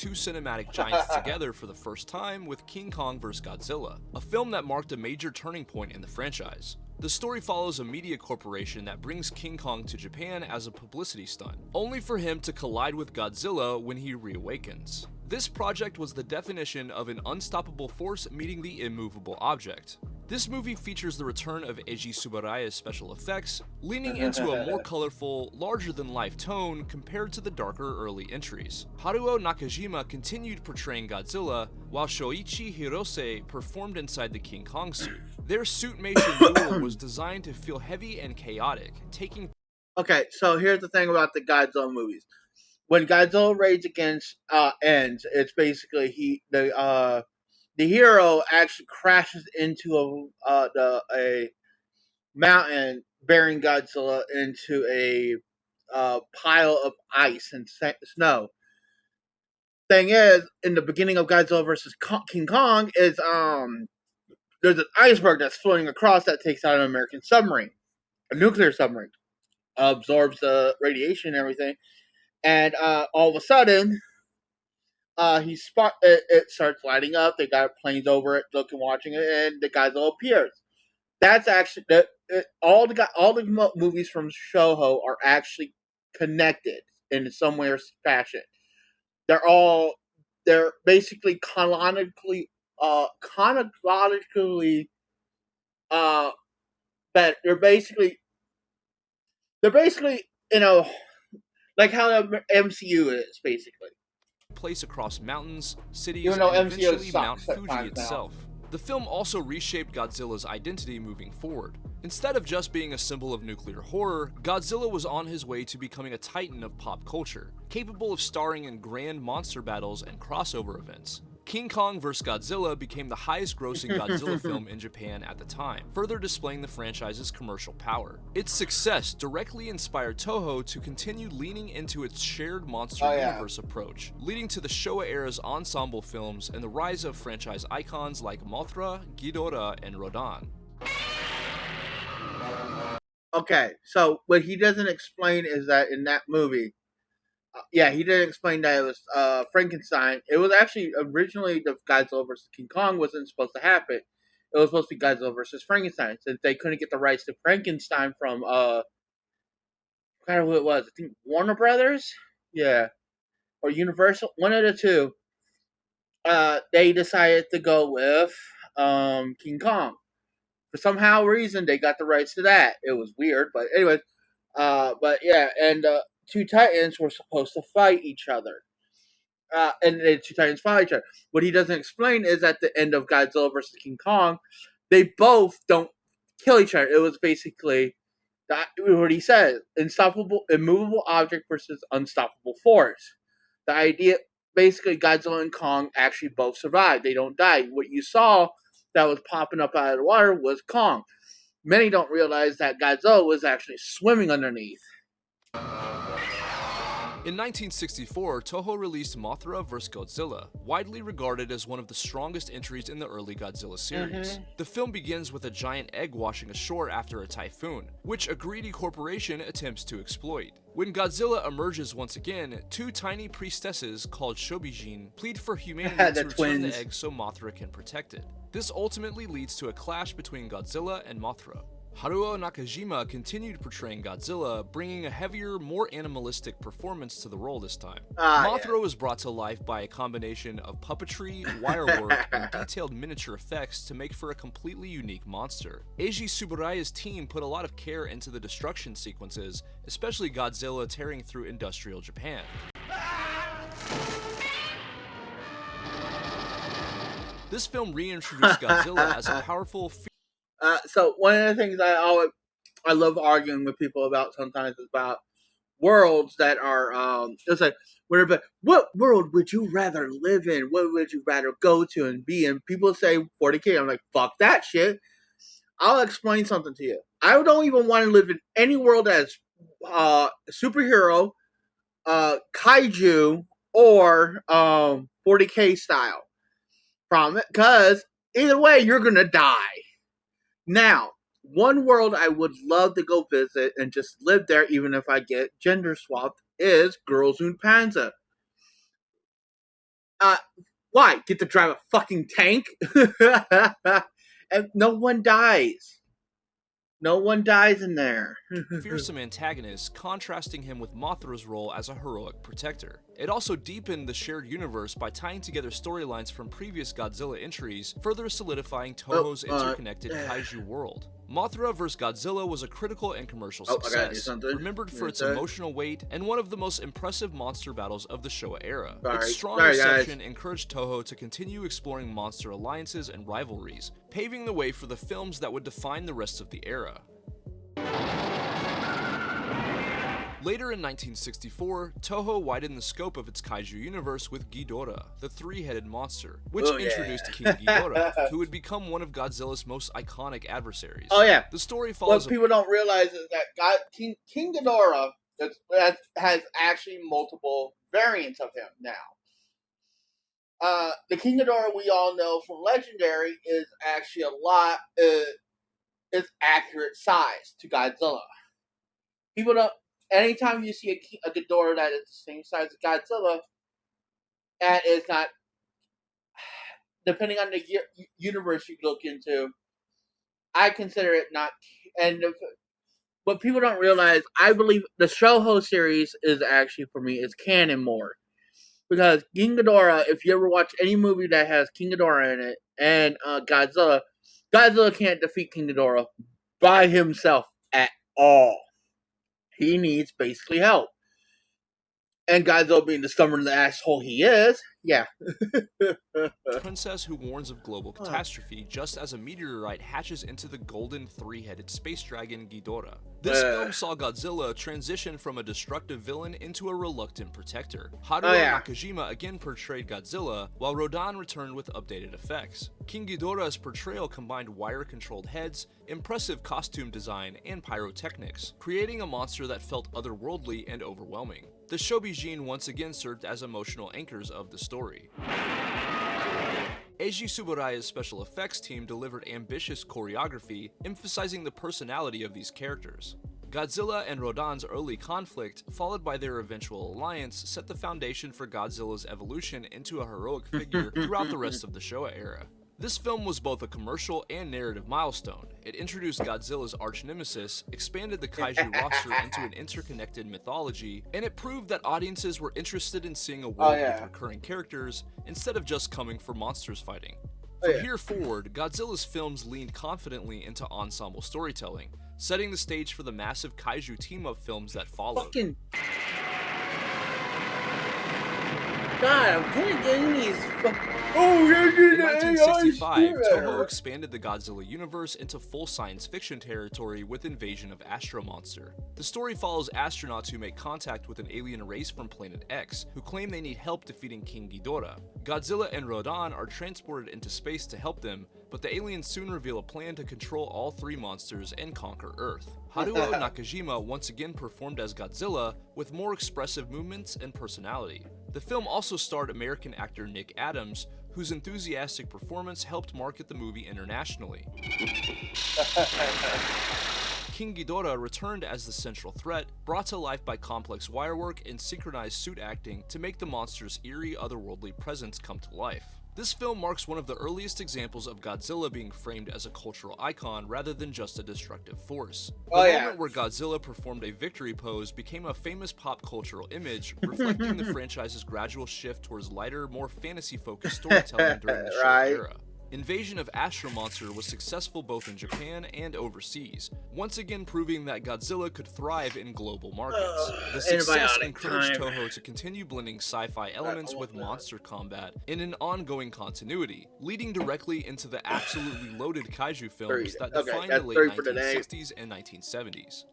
two cinematic giants together for the first time with King Kong vs. Godzilla, a film that marked a major turning point in the franchise. The story follows a media corporation that brings King Kong to Japan as a publicity stunt, only for him to collide with Godzilla when he reawakens. This project was the definition of an unstoppable force meeting the immovable object. This movie features the return of Eiji Tsuburaya's special effects, leaning into a more colorful, larger-than-life tone compared to the darker early entries. Haruo Nakajima continued portraying Godzilla, while Shoichi Hirose performed inside the King Kong suit. Their suitmation duel was designed to feel heavy and chaotic, taking... Okay, so here's the thing about the Godzilla movies. When Godzilla Rage Against ends, it's basically the hero actually crashes into a mountain, bearing Godzilla into a pile of ice and snow. Thing is, in the beginning of Godzilla versus King Kong, is there's an iceberg that's floating across that takes out an American submarine, a nuclear submarine, absorbs the radiation and everything, and all of a sudden, it starts lighting up. They got planes over it, looking, watching it, and the Godzilla appears. That's actually all the movies from Shoho are actually connected in some way or fashion. They're basically chronologically but they're basically like how the MCU is basically. place across mountains, cities, Even though and MCU eventually Mount sucks at Fuji times now. itself. The film also reshaped Godzilla's identity moving forward. Instead of just being a symbol of nuclear horror, Godzilla was on his way to becoming a titan of pop culture, capable of starring in grand monster battles and crossover events. King Kong vs. Godzilla became the highest grossing Godzilla film in Japan at the time, further displaying the franchise's commercial power. Its success directly inspired Toho to continue leaning into its shared monster universe approach, leading to the Showa era's ensemble films and the rise of franchise icons like Mothra, Ghidorah, and Rodan. Okay, so what he doesn't explain is that in that movie, he didn't explain that it was Frankenstein. It was actually originally the Godzilla versus King Kong wasn't supposed to happen. It was supposed to be Godzilla versus Frankenstein, since they couldn't get the rights to Frankenstein from I forgot who it was. I think Warner Brothers, yeah, or Universal, one of the two. They decided to go with King Kong. For somehow reason, they got the rights to that. It was weird, but anyway. But yeah, and two titans were supposed to fight each other. And the two titans fight each other. What he doesn't explain is at the end of Godzilla versus King Kong, they both don't kill each other. It was basically what he said: unstoppable, immovable object versus unstoppable force. The idea, basically, Godzilla and Kong actually both survived. They don't die. What you saw that was popping up out of the water was Kong. Many don't realize that Godzilla was actually swimming underneath. In 1964, Toho released Mothra vs. Godzilla, widely regarded as one of the strongest entries in the early Godzilla series. The film begins with a giant egg washing ashore after a typhoon, which a greedy corporation attempts to exploit. When Godzilla emerges once again, two tiny priestesses called Shobijin plead for humanity to return the egg so Mothra can protect it. This ultimately leads to a clash between Godzilla and Mothra. Haruo Nakajima continued portraying Godzilla, bringing a heavier, more animalistic performance to the role this time. Mothra was brought to life by a combination of puppetry, wirework, and detailed miniature effects to make for a completely unique monster. Eiji Tsuburaya's team put a lot of care into the destruction sequences, especially Godzilla tearing through industrial Japan. This film reintroduced Godzilla as a powerful So one of the things I love arguing with people about sometimes is about worlds that are it's like what world would you rather live in? What would you rather go to and be in? People say 40K. I'm like, fuck that shit. I'll explain something to you. I don't even want to live in any world that's superhero, kaiju, or 40K style. From it, because either way, you're gonna die. Now, one world I would love to go visit and just live there, even if I get gender swapped, is Girls und Panzer. Uh, why? Get to drive a fucking tank? And no one dies. No one dies in there. Fearsome antagonist, contrasting him with Mothra's role as a heroic protector. It also deepened the shared universe by tying together storylines from previous Godzilla entries, further solidifying Toho's interconnected kaiju world. Mothra vs. Godzilla was a critical and commercial success, remembered for its emotional weight and one of the most impressive monster battles of the Showa era. Its strong reception encouraged Toho to continue exploring monster alliances and rivalries, paving the way for the films that would define the rest of the era. Later in 1964, Toho widened the scope of its kaiju universe with Ghidorah, the three-headed monster, which introduced King Ghidorah, who would become one of Godzilla's most iconic adversaries. Oh yeah. The story follows. What people don't realize is that King Ghidorah has actually multiple variants of him now. The King Ghidorah we all know from Legendary is actually is accurate size to Godzilla. People don't. Anytime you see a Ghidorah that is the same size as Godzilla, and is not, depending on the universe you look into, I consider it not. And what people don't realize, I believe the Shoujo series is actually, for me, is canon more. Because King Ghidorah, if you ever watch any movie that has King Ghidorah in it, and Godzilla can't defeat King Ghidorah by himself at all. He needs basically help. And Godzilla being the stubborn asshole he is, yeah. Princess who warns of global catastrophe just as a meteorite hatches into the golden three-headed space dragon Ghidorah. This film saw Godzilla transition from a destructive villain into a reluctant protector. Haruo Nakajima again portrayed Godzilla, while Rodan returned with updated effects. King Ghidorah's portrayal combined wire-controlled heads, impressive costume design, and pyrotechnics, creating a monster that felt otherworldly and overwhelming. The Shobijin once again served as emotional anchors of the story. Eiji Tsuburaya's special effects team delivered ambitious choreography, emphasizing the personality of these characters. Godzilla and Rodan's early conflict, followed by their eventual alliance, set the foundation for Godzilla's evolution into a heroic figure throughout the rest of the Showa era. This film was both a commercial and narrative milestone. It introduced Godzilla's arch-nemesis, expanded the kaiju roster into an interconnected mythology, and it proved that audiences were interested in seeing a world with recurring characters, instead of just coming for monsters fighting. From here forward, Godzilla's films leaned confidently into ensemble storytelling, setting the stage for the massive kaiju team-up films that followed. God, I'm kind of getting these. In 1965, Toho expanded the Godzilla universe into full science fiction territory with Invasion of Astro Monster. The story follows astronauts who make contact with an alien race from Planet X, who claim they need help defeating King Ghidorah. Godzilla and Rodan are transported into space to help them, but the aliens soon reveal a plan to control all three monsters and conquer Earth. Haruo Nakajima once again performed as Godzilla, with more expressive movements and personality. The film also starred American actor Nick Adams, whose enthusiastic performance helped market the movie internationally. King Ghidorah returned as the central threat, brought to life by complex wirework and synchronized suit acting to make the monster's eerie, otherworldly presence come to life. This film marks one of the earliest examples of Godzilla being framed as a cultural icon rather than just a destructive force. The moment where Godzilla performed a victory pose became a famous pop cultural image, reflecting the franchise's gradual shift towards lighter, more fantasy-focused storytelling during the Showa era. Invasion of Astro Monster was successful both in Japan and overseas, once again proving that Godzilla could thrive in global markets. The success encouraged Toho to continue blending sci-fi elements with monster combat in an ongoing continuity, leading directly into the absolutely loaded kaiju films that defined the late 1960s and 1970s.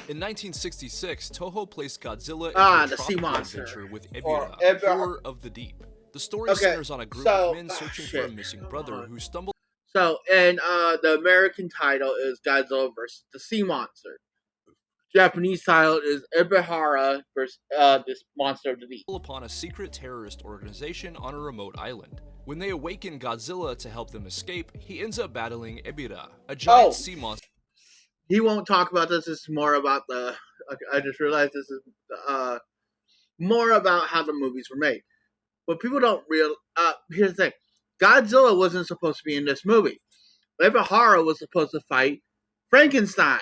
In 1966, Toho placed Godzilla in a tropical adventure with Ebirah, Horror of the Deep. The story centers on a group of men searching for a missing brother who stumbled. So, and the American title is Godzilla vs. the Sea Monster. Japanese title is Ebirah vs. this Monster of the Deep. Upon a secret terrorist organization on a remote island. When they awaken Godzilla to help them escape, he ends up battling Ebirah, a giant sea monster. He won't talk about this. This is more about the. I just realized this is more about how the movies were made. But people don't real. Here's the thing: Godzilla wasn't supposed to be in this movie. Ebihara was supposed to fight Frankenstein,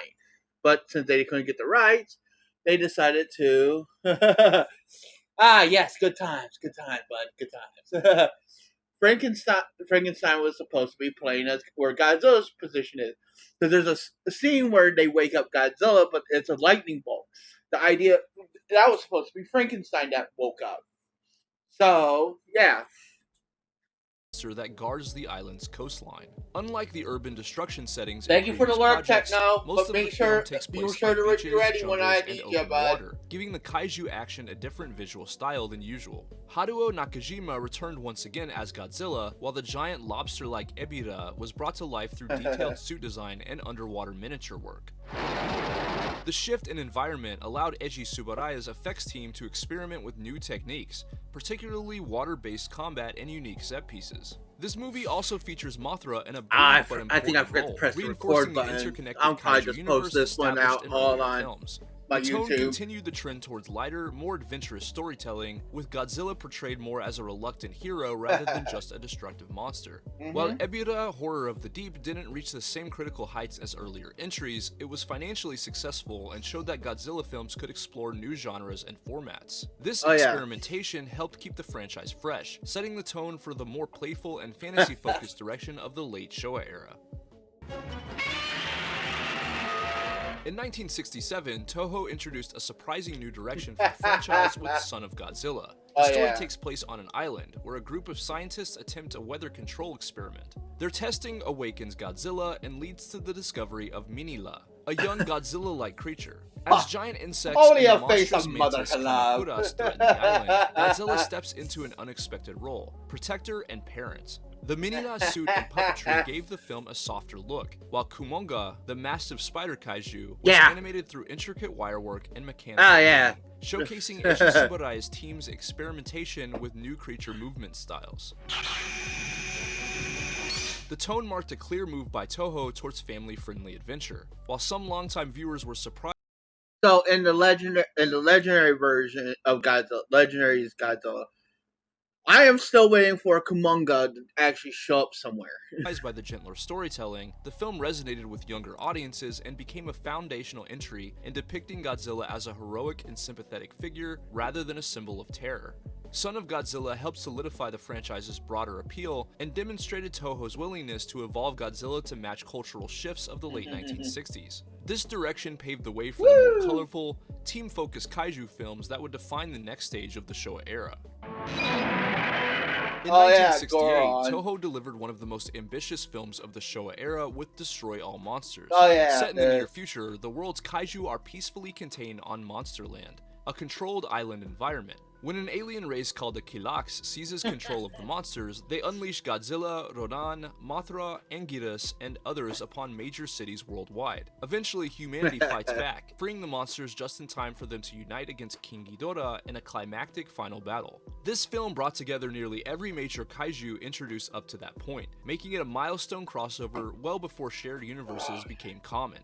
but since they couldn't get the rights, they decided to. Yes, good times, bud, good times. Frankenstein was supposed to be playing as where Godzilla's position is. So there's a scene where they wake up Godzilla, but it's a lightning bolt. The idea that was supposed to be Frankenstein that woke up. So yeah, that guards the island's coastline. Unlike the urban destruction settings thank in you for the previous alert, projects, Techno. most But of make the sure film takes be place sure by to beaches, be ready when jungles, I and need open you, bud. water, giving the kaiju action a different visual style than usual. Haruo Nakajima returned once again as Godzilla, while the giant lobster-like Ebirah was brought to life through detailed suit design and underwater miniature work. The shift in environment allowed Eiji Tsuburaya's effects team to experiment with new techniques, particularly water-based combat and unique set pieces. This movie also features Mothra in a brief but important I think I forgot role, to press the reinforcing record the button. interconnected I'll probably kaiju just universe post this one established out in all earlier on films. my The tone YouTube. continued the trend towards lighter, more adventurous storytelling, with Godzilla portrayed more as a reluctant hero rather than just a destructive monster. While Ebirah, Horror of the Deep didn't reach the same critical heights as earlier entries, it was financially successful and showed that Godzilla films could explore new genres and formats. This experimentation helped keep the franchise fresh, setting the tone for the more playful and fantasy-focused direction of the late Showa era. In 1967, Toho introduced a surprising new direction for the franchise with Son of Godzilla. The story takes place on an island, where a group of scientists attempt a weather control experiment. Their testing awakens Godzilla and leads to the discovery of Minilla, a young Godzilla-like creature. As giant insects and monstrous mantis Kamacuras threaten the island, Godzilla steps into an unexpected role: protector and parent. The Minilla suit and puppetry gave the film a softer look, while Kumonga, the massive spider kaiju, was animated through intricate wirework and mechanical movement, showcasing Eiji Tsuburaya's team's experimentation with new creature movement styles. The tone marked a clear move by Toho towards family-friendly adventure. While some longtime viewers were surprised. So in the legendary version of Godzilla, Legendary's Godzilla, I am still waiting for Kumonga to actually show up somewhere. By the gentler storytelling, the film resonated with younger audiences and became a foundational entry in depicting Godzilla as a heroic and sympathetic figure rather than a symbol of terror. Son of Godzilla helped solidify the franchise's broader appeal and demonstrated Toho's willingness to evolve Godzilla to match cultural shifts of the late 1960s. This direction paved the way for the more colorful, team-focused kaiju films that would define the next stage of the Showa era. In 1968, Toho delivered one of the most ambitious films of the Showa era with Destroy All Monsters. Set in the near future, the world's kaiju are peacefully contained on Monsterland, a controlled island environment. When an alien race called the Kilax seizes control of the monsters, they unleash Godzilla, Rodan, Mothra, Anguirus, and others upon major cities worldwide. Eventually, humanity fights back, freeing the monsters just in time for them to unite against King Ghidorah in a climactic final battle. This film brought together nearly every major kaiju introduced up to that point, making it a milestone crossover well before shared universes became common.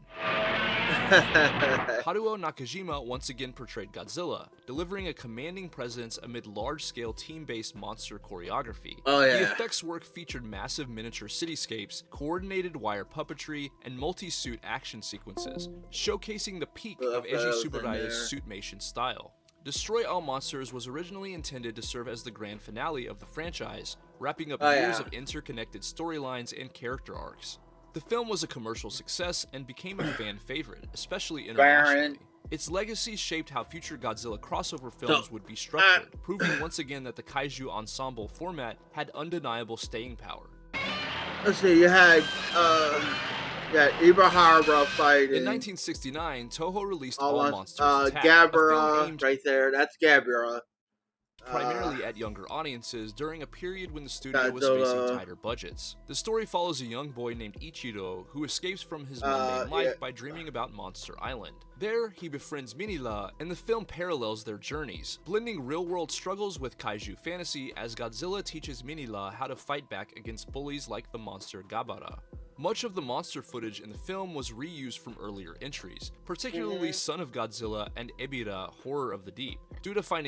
Haruo Nakajima once again portrayed Godzilla, delivering a commanding presence amid large-scale team-based monster choreography. The effects work featured massive miniature cityscapes, coordinated wire puppetry, and multi-suit action sequences, showcasing the peak of Eiji Tsuburaya's suitmation style. Destroy All Monsters was originally intended to serve as the grand finale of the franchise, wrapping up years of interconnected storylines and character arcs. The film was a commercial success and became a fan favorite, especially internationally. Its legacy shaped how future Godzilla crossover films would be structured, proving once again that the kaiju ensemble format had undeniable staying power. Let's see, you had Ebihara fighting. In 1969, Toho released All Monsters Attack, Gabara, right there, that's Gabara. Primarily at younger audiences during a period when the studio was facing tighter budgets. The story follows a young boy named Ichiro who escapes from his mundane life by dreaming about Monster Island. There, he befriends Minilla, and the film parallels their journeys, blending real-world struggles with kaiju fantasy as Godzilla teaches Minilla how to fight back against bullies like the monster Gabara. Much of the monster footage in the film was reused from earlier entries, particularly Son of Godzilla and Ebirah, Horror of the Deep. Due to financial